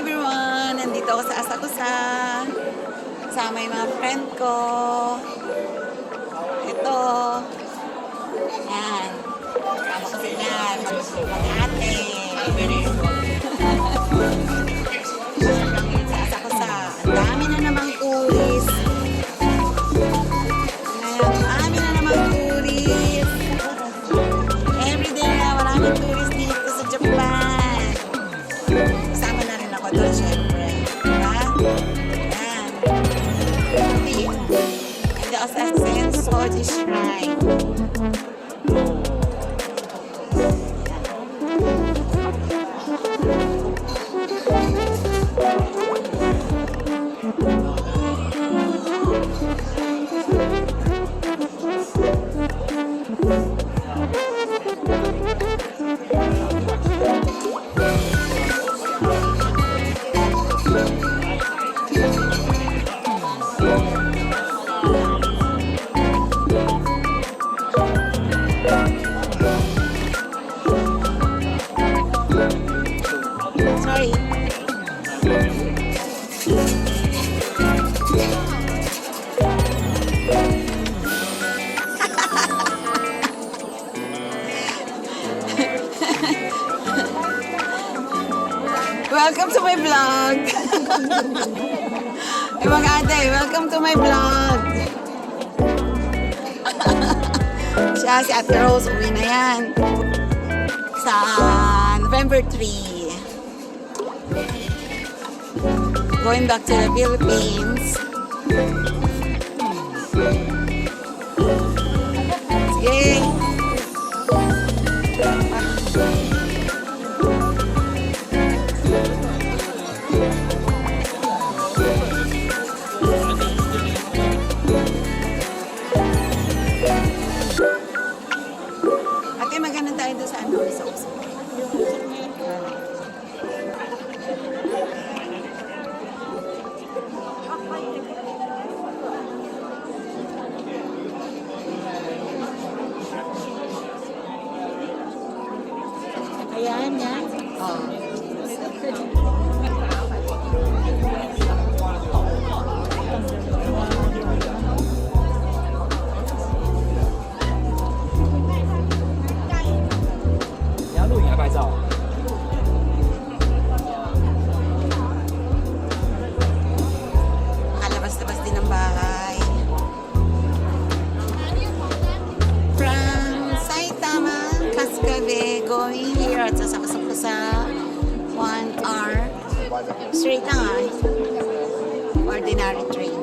everyone! Nandito ako sa Asakusa. Kasama yung mga friend ko. Ito. Yan. Kasama ko sila. Mag-ate. Sa Asakusa. Ang dami na namang tourist. Dami na namang tourist. Everyday na maraming tourist dito sa Japan. Kasama na rin ako doon, syempre. Diba? Yan. And the Asakusa Soji Shrine. Sorry. Welcome to my vlog. Ay mga ate, welcome to my vlog. Siya, si Ate Rose, uwi na yan. Sa November 3. Going back to the Philippines. Sige. Ate, maganda tayo doon sa ano, sa uso. Ayan, yan. Oh. Makalabas-labas din ng bahay. From Saitama, Kasugabe, going here at Asakusa, 1 hour. Straight lang ordinary train.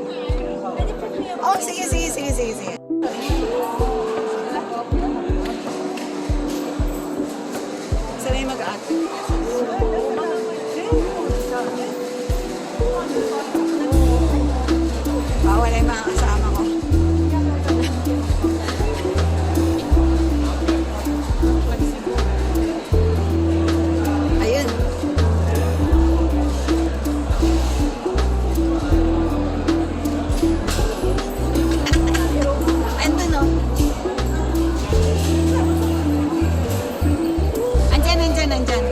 Oh, sige. Sanay mag-ate. Bawal ay mga kasama ko. Ayun. Andun o. Andyan.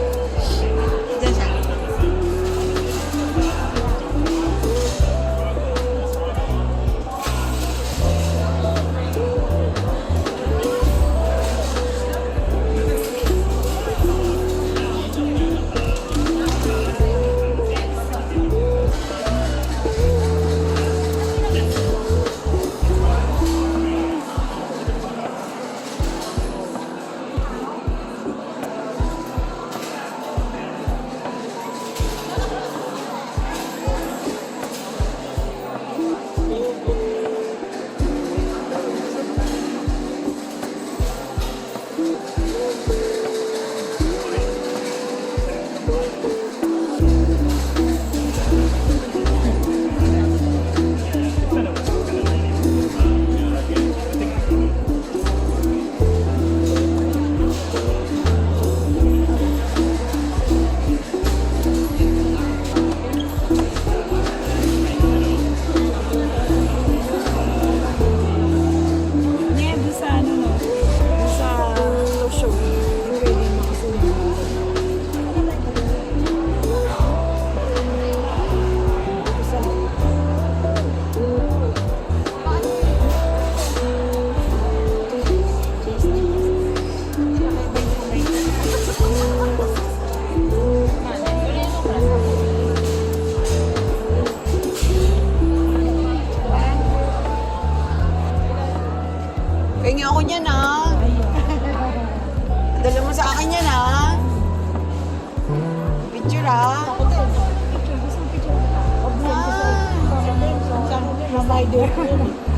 ba?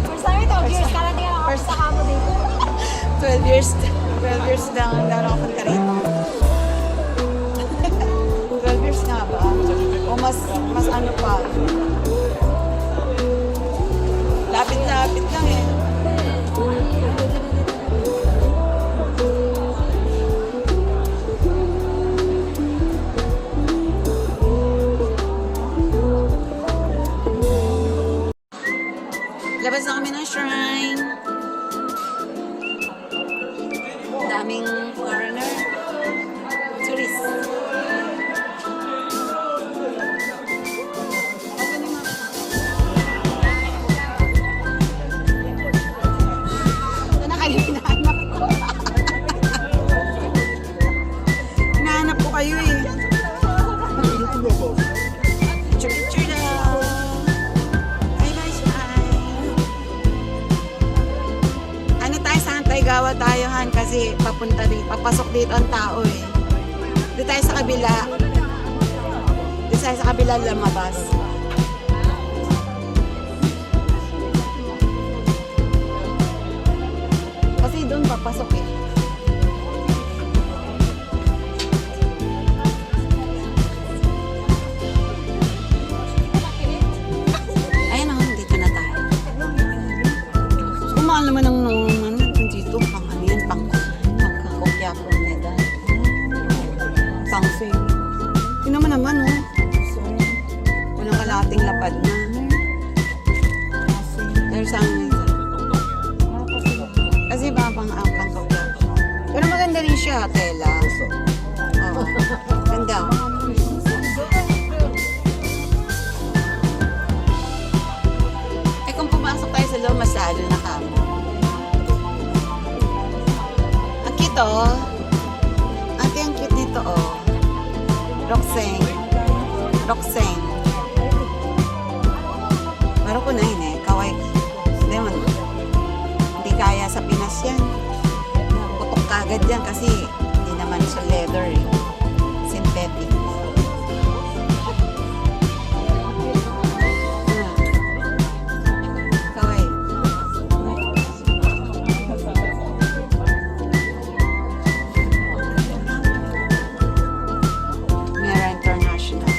First time ito, years ka lang din ako sa kamo dito. 12 years. 12 years lang ako punta rito. 12 years nga ba? O mas ano pa? Lapit-lapit lang eh. Labas na kami ng shrine. Daming foreigner. Tourist. Ito na kayo, hinahanap ko. Hinahanap ko kayo eh. Picture daw. Bye-bye, smile. Ano tayo, saan tayo gawa tayo, Han? Kasi papunta dito, papasok dito ang tao eh. Dito tayo sa kabila. Dito tayo sa kabila lumabas. Kasi doon papasok eh. Ayan o, dito na tayo. Kumahal naman ng dito, pang ano yan, pang kakokya po nila. Pang fame. Tingnan mo naman oh. Walang kalating lapad na. There's ang kasi ba pang kokya. Pero maganda rin siya, tela. Oo. Ganda. Eh kung pumasok tayo sa loob, masalo na kamo. Ang cute oh. Ate, ang cute nito oh. Roxanne. Roxanne. Pero ko na yun eh. Kawai. Hindi kaya sa Pinas yan. Putok kagad yan kasi hindi naman siya leather eh. Synthetic. Kawai. Mera International.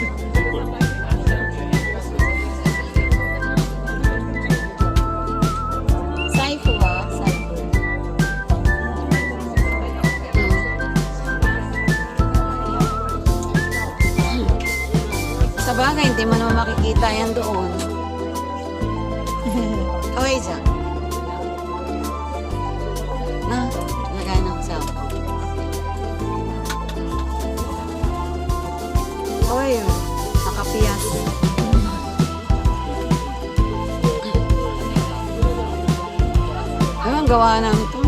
Saifu ah, Saifu. Sa bagay, hindi mo naman makikita yan doon. Kaway siya. Na, lagay ng cellphone. Kaway yun. Nakapiyas. Ano ang gawa namin ito?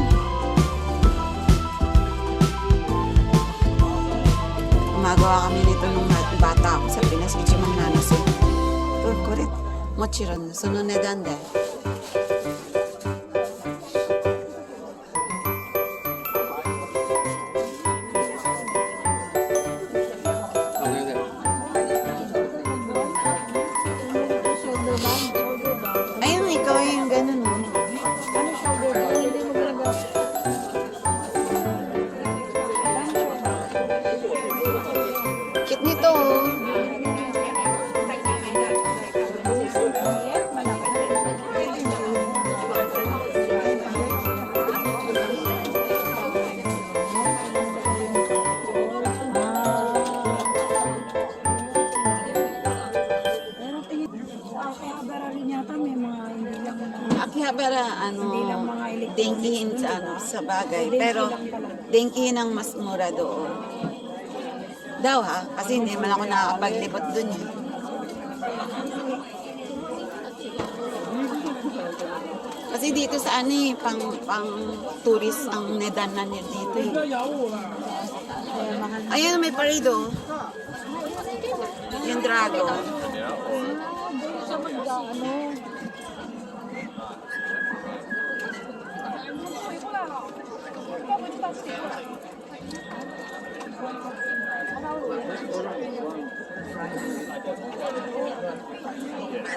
Gumagawa kami nito nung bata ako sa Pinas. Ichimang nanas eh. Kurit. Mochiron. Sunod-nedan de. Ayun, ikaw yung ganun mo. Cute nito oh. Akihabara, ano, dengkihin sa, ano, sa bagay. Pero, dengkihin ang mas mura doon. Daw ha? Kasi hindi man ako nakakapaglibot dun eh. Kasi dito sa ano eh, pang tourist ang nedanan niya dito eh. Ayun, may parade oh. Yung dragon.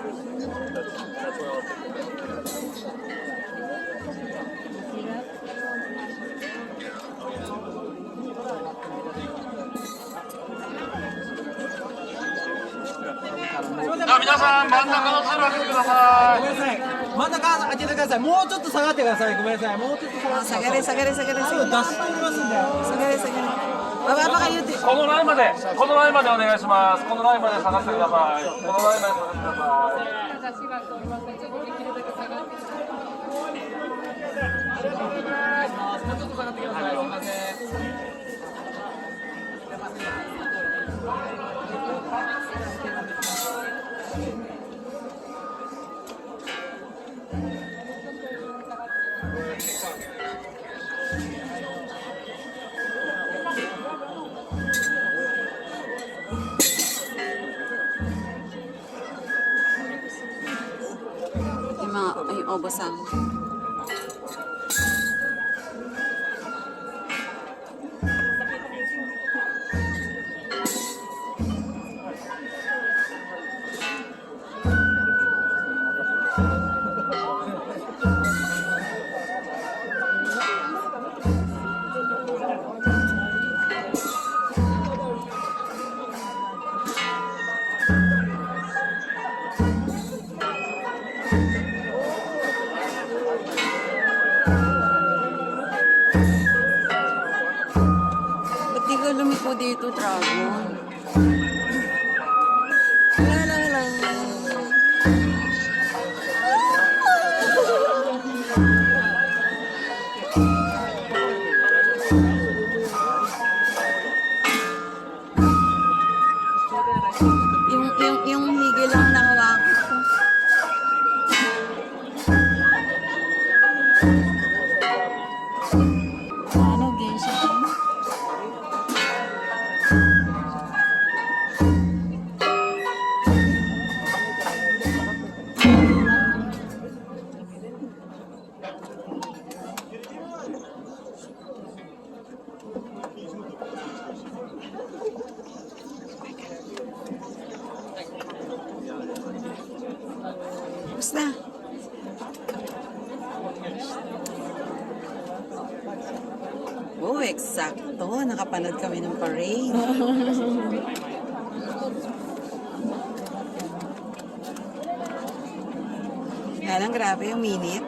じゃあ皆さん真ん中の通路開けてください。ごめんなさい。真ん中開けてください。もうちょっと下がってください。ごめんなさい。もうちょっと下がってください。 Sagari, sagari, sagari, 多 sagari. 分出しておりますんで。 Sagari, sagari. Baba pa kayo. このラインまで、このラインまでお願いします。このラインまで下がってください。このラインまで下がってください。もうちょっと下がってください。すいません。Yung mga, yung obosan. Ba't di ka lumiko dito, Dragon? Wala lang lang. Yung higil lang na hawak ko. Ano, geisha? Basta. Oh, eksakto. Nakapanood kami ng parade. Kaya lang, grabe yung minute.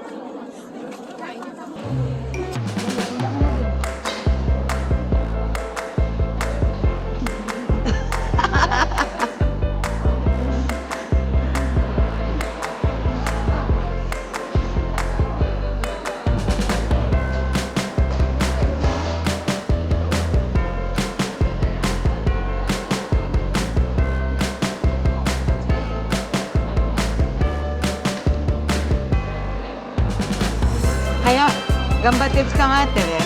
Kaya, gamba tips ka nga, Tere.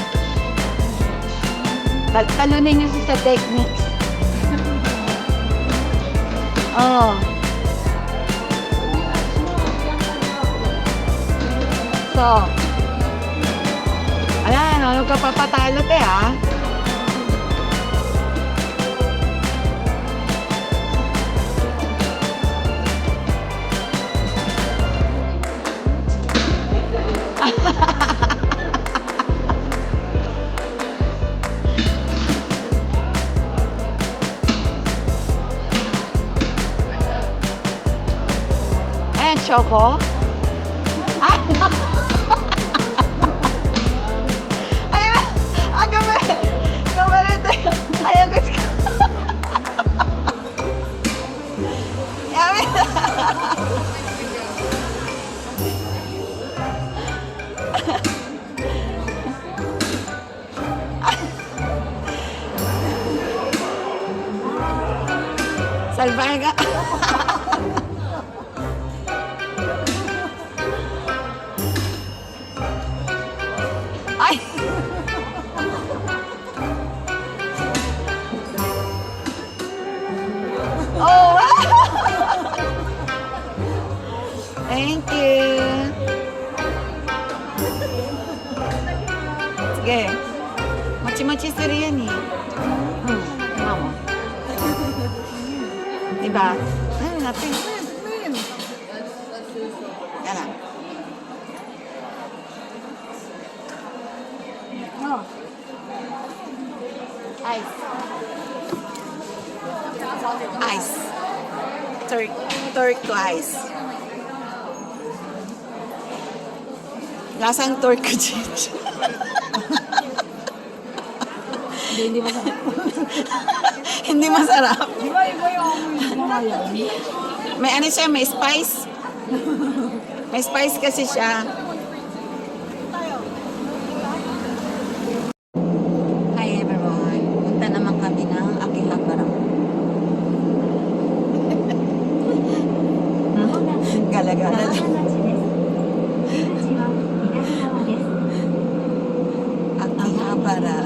Talunin niyo sa techniques. Oo. So, ayan, ano ka papatalo, te, ha? Ayan, Choco. Ayan, gamit. Ayan, gusto ko. Ayan. Salvaje ka. Ay! Oh! Thank you. Sige. Mochi-mochi suru yan eh. Tingnan mo. Diba? Ay, napin. turquoise. Lasang turquoise. Hindi masarap. Hindi masarap. Di ba iba yung mga yan? May ano siya, may spice. May spice kasi siya. Hi everyone. Punta naman kami ng Akihabara. Gala-gala lang. Akihabara.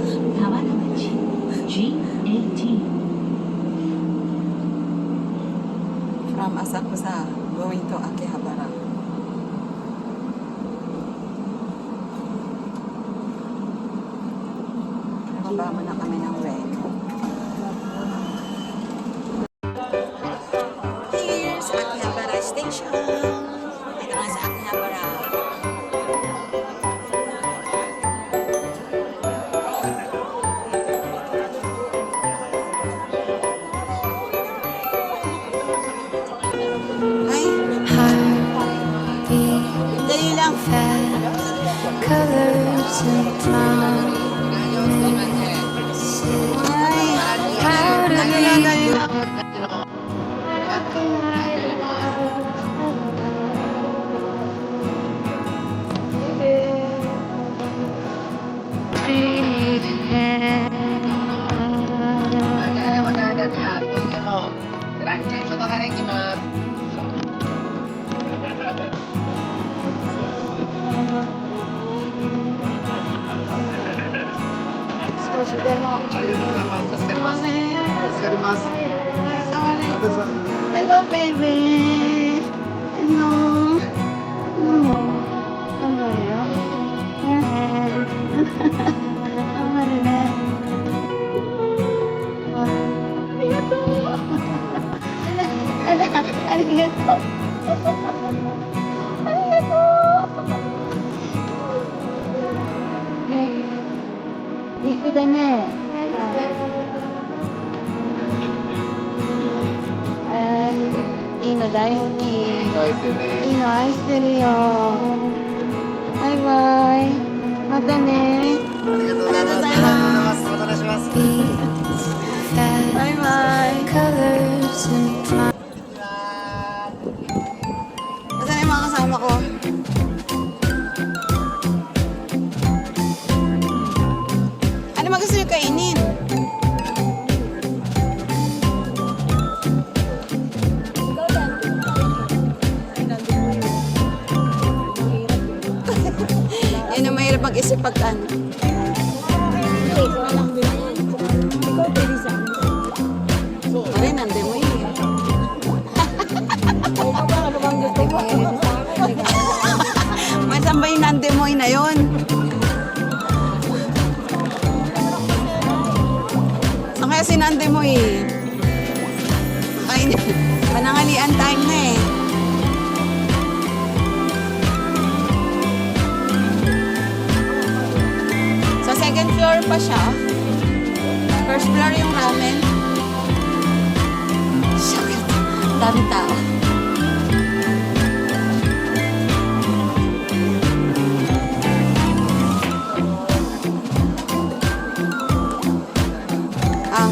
From Asakusa, going to Akihabara. Nababa mo na kami ng way. Here's Akihabara Station. Ito na sa Akihabara. Ay, dali lang. Colors and promises. Ay, How do dali lang, dali lang. Hello, baby. Hello. Hello. How are you? How are you? Arigato. Arigato.いい子だね。いいの大好き。いいの愛してるよ。バイバイ。またね。ありがとうございます。またお願いします。バイバイ。 Colors and promises. Nasaan yung mga kasama ko? Ano ba gusto nyo kainin? Yan ang mahirap mag-isip pag ano. Pare, nande mo yun. Masan ba yung nande mo yun na yun? Saan kaya si nande mo eh? Ay, panangalian time na eh. Sa second floor pa siya. First floor yung ramen. Shit. Dami tao. Ah.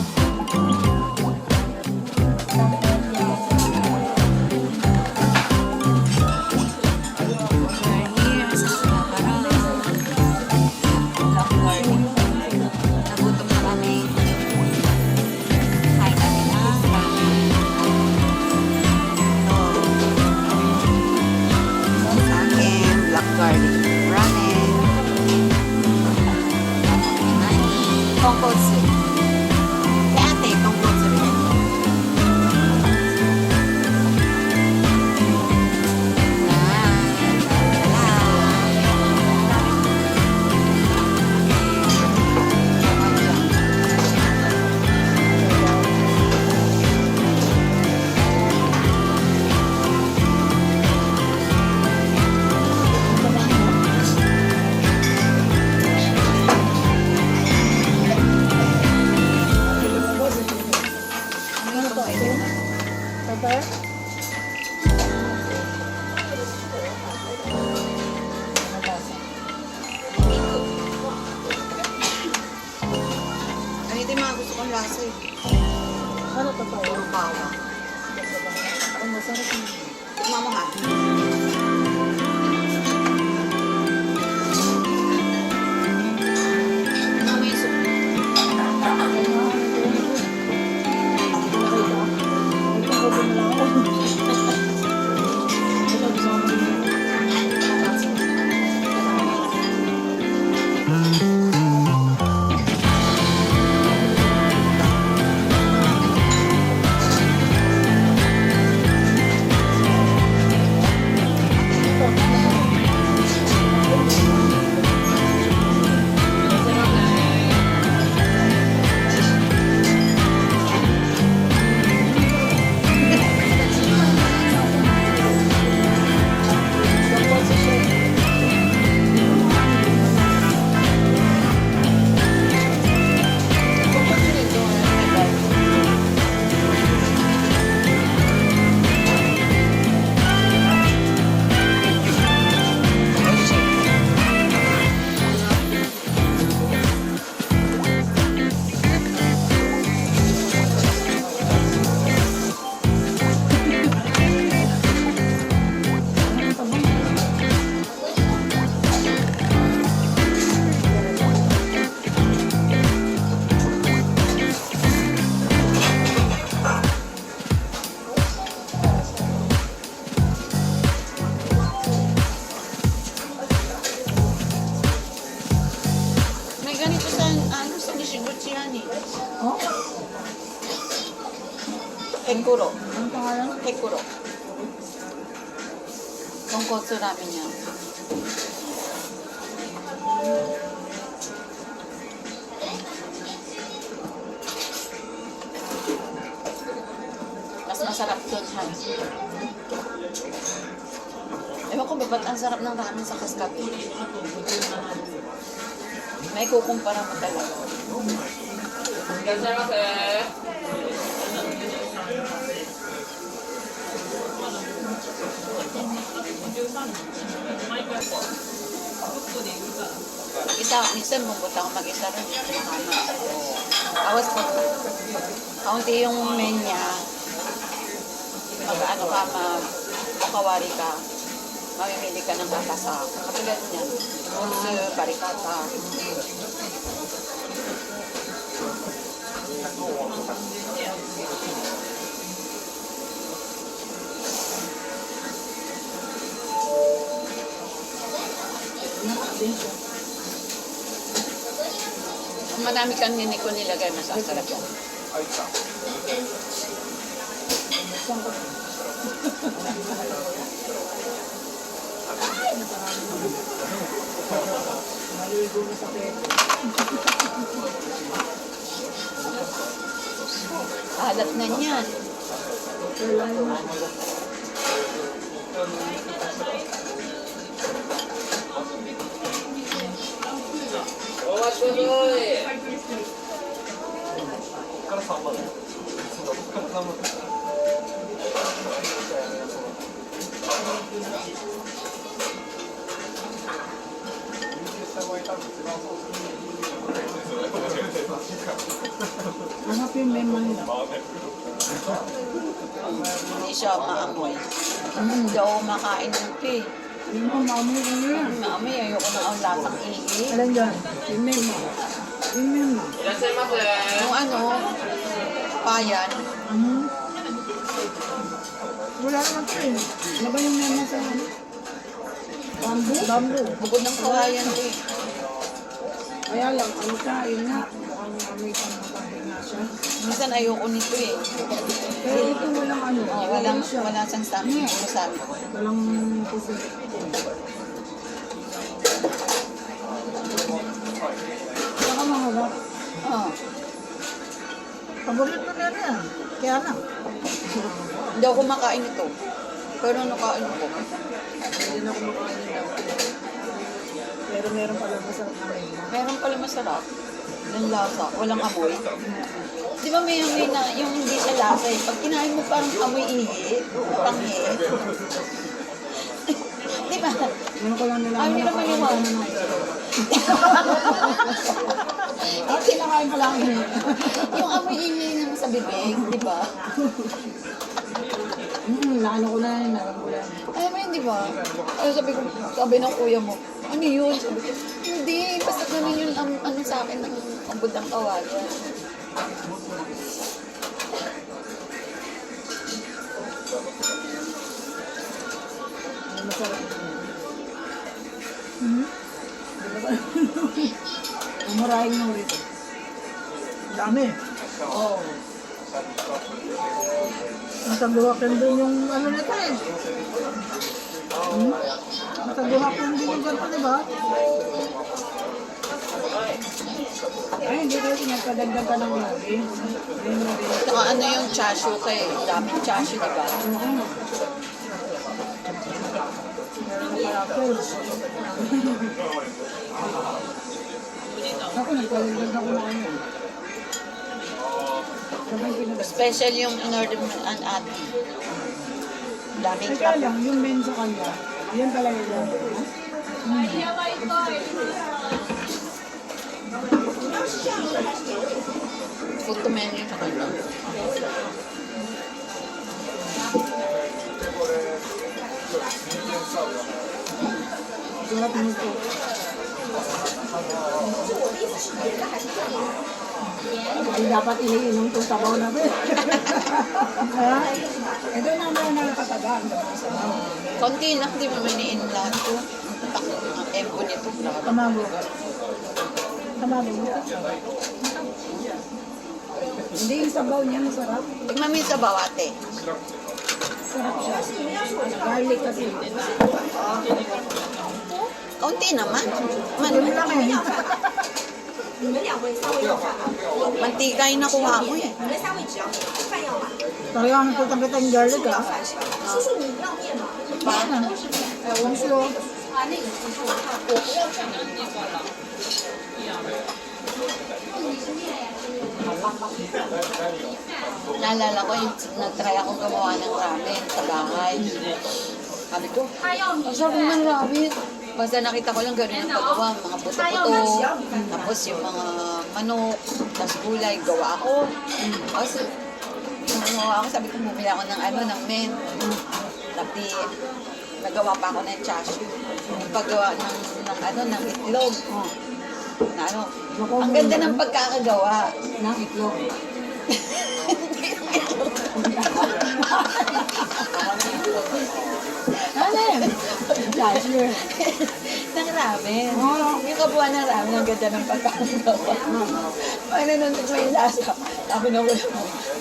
We're here sa Akihabara. Block learning. Nagutom na kami. Kain kami na ramen. Ito. Sa akin, black garlic ramen. Tonkotsu. Kay ate, tonkotsu rin. Ano ito yung mga gusto kong lasa eh. Ano to pa? Puro bawang. Ang masarap yun. Tikman mo nga. Tikman mo yung soup. May ganito sa, sa Nishiguchi yan eh. Oh? Hekuro. Ang pangalan? Hekuro. Tonkotsu ramen yan. Mas masarap doon siya. Ewan ko ba ba't ang sarap ng ramen sa Kaskapi? May kukumpara mo talaga. Isa, minsan pumunta ako mag-isa rin. Makama. Awas po. Kaunti yung menya. Pag-ano ka, makawari ka. Mamimili ka ng kakasa. Katulad niyan. Ulso, barikata. Kung marami kang niniko nilagay, masasarap yan. Alat na niyan. Hanap yung memang nila. Hindi siya maamoy. Hindi ako makain ng pig. Yung mga maamoy ko na yan. Maamoy, ayoko na ang lasang ihi. Alam dyan, yung memo. Yung memo. Yung ano, payan. Wala naman ito eh. Ano ba yung memo sa ano? Bamboo? Bamboo. Bukod ng kawayan to eh. Kaya lang, ano siya, yun nga. Mukhang may pangkapahinga siya. Minsan ayoko nito eh. Pero ito walang ano. Oh, wala siyang stamina. Masabi ko. Walang puso. Saka maharap. Oh. Paborito na yan. Kaya lang. Hindi ako makain ito. Pero nakain ko. Hindi na ako makain ng pero meron pala masarap na memo. Meron pala masarap. Ng lasa. Walang amoy. Di ba may amoy na yung hindi sa lasa eh. Pag kinain mo parang amoy ihi. Panghi. Di ba? Ano ko lang nila. Ay, hindi naman yung At sinakain ko lang yun. yung amoy ingay naman sa bibig, di ba? Naano ko na yun, nalang ko lang. Alam mo yun, di ba? Ano sabi ng kuya mo, ano yun? Sabi ko, hindi, basta ganun yun ang ano sa akin ng abot ng kawayan. Masarap. Umurahin ng rito. Dami. Oo. Matagduhakin din yung ano nito eh. Matagduhakin din yung ganito, di ba? Ay, hindi kasi nagpadagdag ka ng lagi. Saka ano yung chashu kay, daming chashu, di ba? Ako nagpadagdag ako na ano. Sabay pinagdag. Special yung in-order mo ang ate. Daming Teka lang, yung men sa kanya, yan talaga yan. food to menu sa kanya. Sarap nito. Ay, dapat iniinom itong sabaw na ito. Ha? Ito naman na nakatagaan. Konti lang, di mo maniin lahat ko. Ang empo nito. Tamago. Tamago. Hindi yung sabaw niya, masarap. Tignan mo yung sa bawate. Sarap siya. Garlic kasi. Kaunti naman. Yun lang eh. Mantika yung nakuha ko eh. Talagang nakutang kita yung garlic ah. Pa? Ewan siya. Naalala ko yung nag-try akong gumawa ng ramen sa bahay. Sabi ko, ang sarap ng ramen. Basta nakita ko lang gano'n ang paggawa, mga buto-buto, tapos yung mga manok, tapos gulay, gawa ako. Tapos, nung gumawa ako, sabi ko, bumili ako ng ano, ng men. Tapi, nagawa pa ako ng chashu. Yung paggawa ng itlog. Na ano, ang ganda ng pagkakagawa. Ng itlog. Ano yun? Chashu. ng ramen. Oo. Yung kabuuan ng ramen, ang ganda ng pagkakagawa. Paano nung tignan yung lasa? Sabi na ko,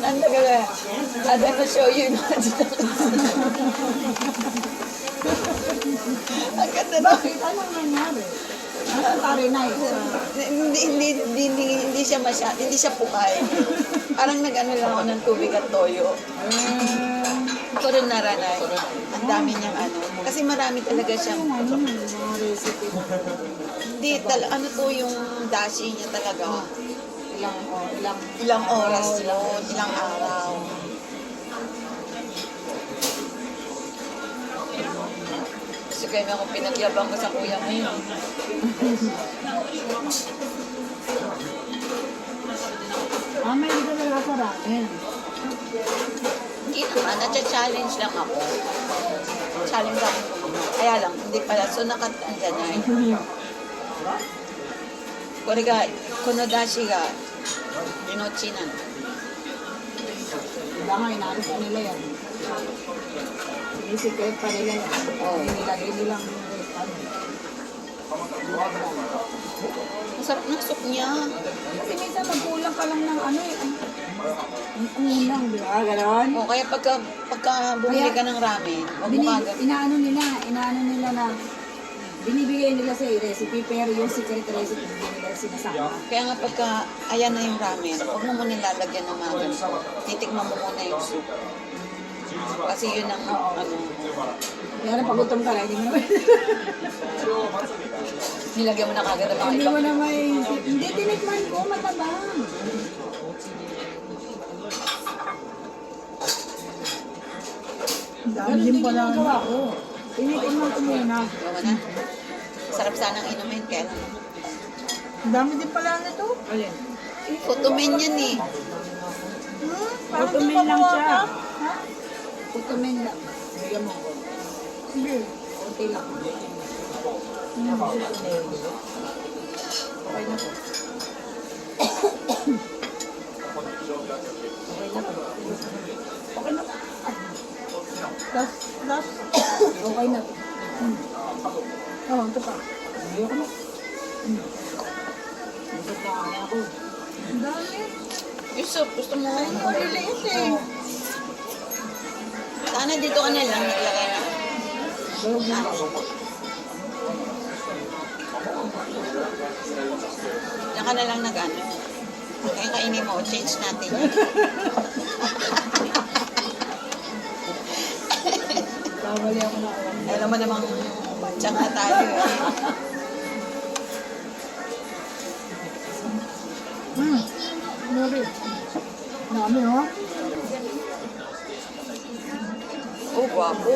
ang tagal na, I'm gonna show you na. Ang ganda na. Bakit? Anong nangyari? Ano pare na Hindi siya hindi siya pukay. Parang nag-ano lang ako ng tubig at toyo. Ito rin naranay. Ang dami niyang ano. Kasi marami talaga siyang, Ano mga recipe? hindi, ano to yung dashi niya talaga. Ilang Ilang oras yun, ilang araw. Kasi kaya ako pinagyabang ko sa kuya mo yun. may dito talaga sa ramen. Hindi naman, natcha-challenge lang ako. Challenge lang ako. Kaya lang, hindi pala. So, nakatanda na yun. Kore ga, kono dashi ga, inochi na. Diba nga, inalis pa nila yan. Sinisikret pa nila yan. Oo, nilagay nilang ano. Masarap ng soup niya. Kasi minsan magkulang ka lang ng ano eh. Ang kulang, di ba? Ganon. O, kaya pagka bumili ka ng ramen, huwag mo kagad. Inaano nila na binibigay nila sa recipe pero yung secret recipe hindi nila sinasama. Kaya nga pagka ayan na yung ramen, huwag mo muna lalagyan ng mga ganito. Titikman mo muna yung soup. Kasi yun ang ano, Kaya na pagutom ka na, hindi mo naman. nilagyan mo na kagad ang mga Hindi mo ibang. na may... Hindi, tinikman ko, matabang. Dahil din pala. Gawa ko. Initin mo tumina. Gawa na. Sarap sanang inumin, kaya lang. Ang dami din pala nito. Alin? Putumin yan eh. Putumin lang siya. Putumin lang. Sige. Kunti lang. Okay na po. Last. Okay na po. Oh, ito pa. Ang dami. Yusuf, gusto mo? Maliliit eh. Sana dito ka na lang naglagay na. Diyan ka na lang nag-ano. Kaya kainin mo, change natin yun. Bawali ako na alam. Alam mo namang tsak na tayo eh. Nuri. Dami oh. Oh, guwapo.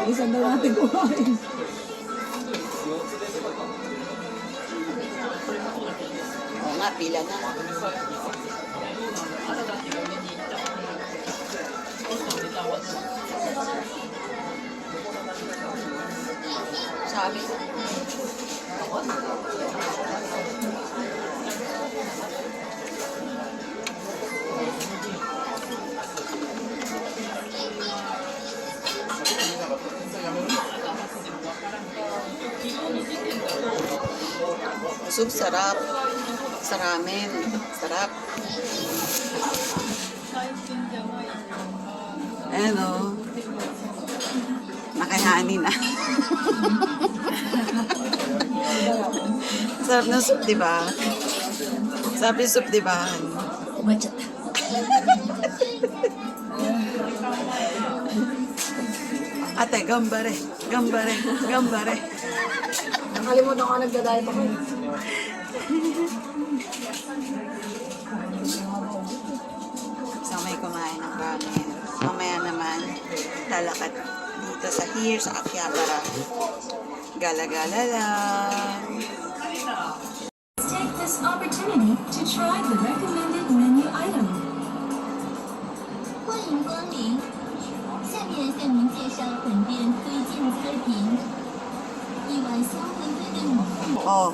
Isang daw natin kumain. Oo nga, pila na. Sabi ko. Soup, sarap. Sa ramen. Sarap. Ayan o. Nakayani na. Sarap ng soup, di ba? Sarap yung soup, di ba? Ate, gambare. Gambare. Gambare. Nakalimutan ko nagda-diet ako eh. So may kumain ng ramen. Mamaya naman, lalakad dito sa here sa Akihabara. Gala-gala lang. Take this opportunity to try the recommended menu item. 欢迎光临，下面向您介绍本店推荐菜品：一碗香喷喷的米饭。 Oh.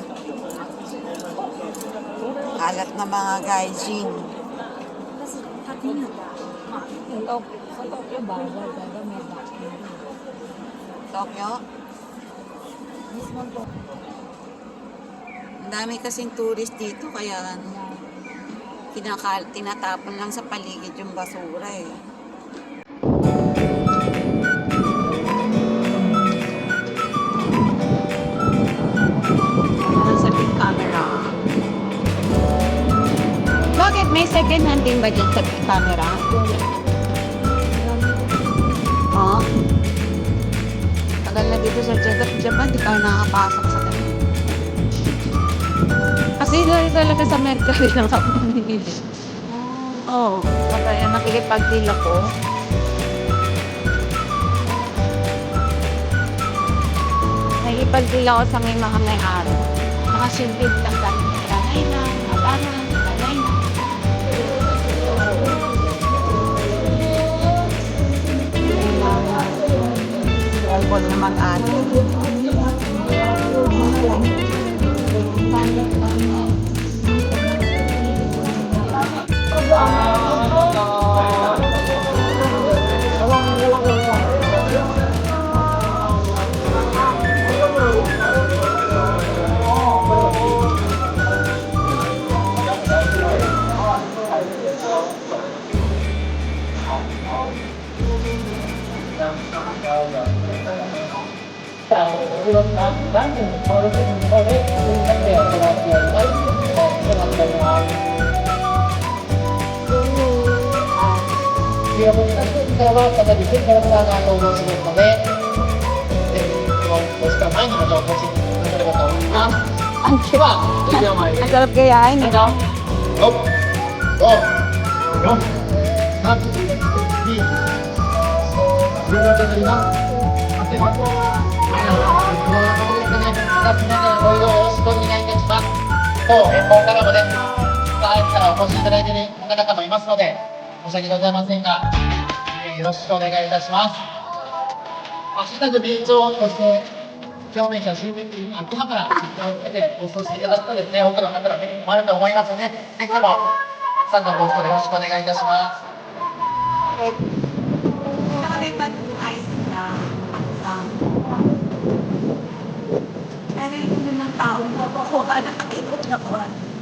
Kalat na mga gaijin. Tokyo? Ang dami kasing tourist dito kaya tinatapon lang sa paligid yung basura eh. Nasa big camera. Bakit may second hand din ba dyan sa big camera? Oh? Tagal na dito sa Japan, di ka nakakapasok sa ganun. Kasi doon talaga sa Mercari lang ako nanginili. Oo. Kaya nakikipag-deal ako. Nakikipag-deal ako sa may mga may-ari. Nakasilbid lang kami. Tanay na, abangan, tanay na. Alcohol na mag-ano. Iya, からは再びキャラクターが登場するので、ぜひこの5時間前にまたお越しいただければと思います。では、それでは参りま Ang す。 sarap gayahin, eh, no? 6、5、4、3、2、10秒削ります。待ってます。この中でですね、皆さんご移動よろしくお願いいたします。当遠方からもね、さあからお越しいただいている方々もいますので、申し訳ございませんが、よろしくお願いいたします。ハッシュタグビーチをそして表面写真秋葉原をつけて放送していただくとですね、多くの方が目に留まると思いますので、ぜひともたくさんのご視聴よろしくお願いいたします。Pero yung ng tao, nakukuha na kayo.